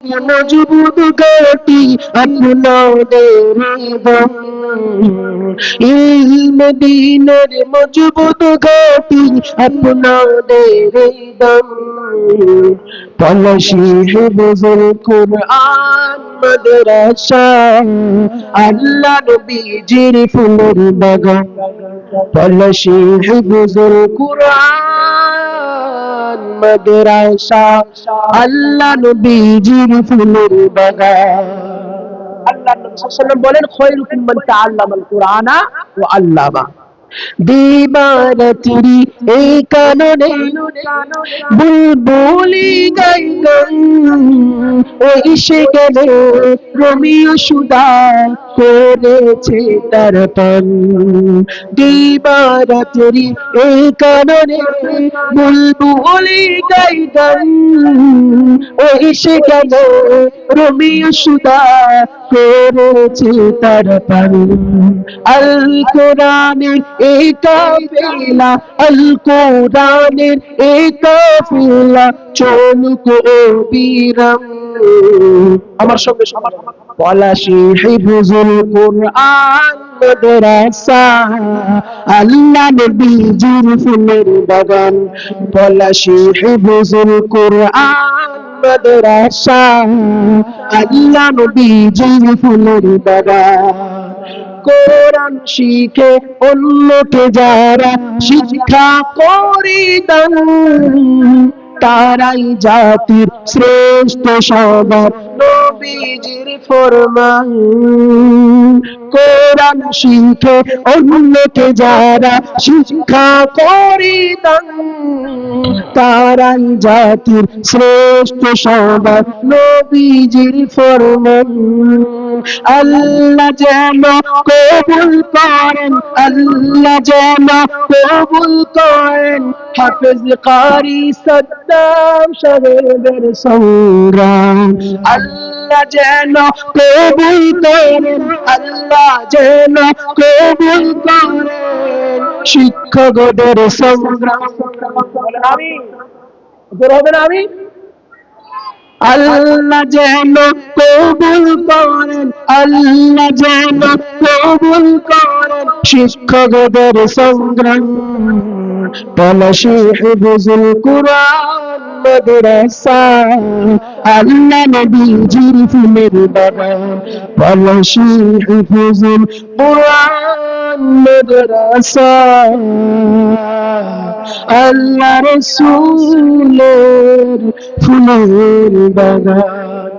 মজবুত ঘাঁটি আপনাদের হৃদয়, ইলম দ্বীনের মজবুত ঘাঁটি আপনাদের হৃদয়। পলাশি হিফজুল কুরআন মাদ্রাসা, আল্লাহ নবীজির ফুলের বাগান। পলাশি হিফজুল কুরআন মাদ্রাসা, আল্লাহ নবীজির ফুলের বাগান। আল্লাহ নবী সাল্লাল্লাহু আলাইহি ওয়াসাল্লাম বলেন, খায়রুকুম মান তাআল্লামাল কুরআনা ওয়া আল্লামা। দিবারাত্রি এই কাননে বুলবুলি গাই গান, ওই সে গেলে রোমিও সুদা করেছে তার পান। দিবারাত্রি এই কাননে বুলবুলি গাই গান, ওই সে গেলে রোমিও সুদা করেছে তার পান। আল কোরআনের এই কাফেলা, আল কোরআনের এই কাফেলা চলুক অবিরাম। আমার সঙ্গে সবার পলাশি হিফজুল কুরআন মাদ্রাসা, আল্লাহ নবীজির ফুলের বাগান। পলাশি হিফজুল কুরআন মাদ্রাসা, আল্লাহ নবীজির ফুলের বাগান। কোরআন শিখে অন্যকে যারা শিক্ষা করি দান, তারাই জাতির শ্রেষ্ঠ সবার নবীজির ফরমান। কোরআন শিখে অন্যকে যারা শিক্ষা করি দান, তারাই জাতির শ্রেষ্ঠ সবার নবীজির ফরমান। আল্লাহ যেন কবুল করেন, আল্লাহ যেন কবুল করেন হাফেজ কারি সাদ্দাম সাহেবের সংগ্রাম। আল্লাহ যেন কবুল করেন, আল্লাহ যেন কবুল করেন শিক্ষকদের সংগ্রাম। আমিন, হবে না? আমিন। আল্লাহ যেন কবুল করেন, আল্লাহ যেন কবুল করেন শিক্ষকদের সংগ্রাম। পলাশি হিফজুল কুরআন মাদ্রাসা, আল্লাহ নবীজির ফুলের বাগান। পলাশি হিফজুল কুরআন মাদ্রাসা, আল্লাহ রাসূলের ফুলের বাগান।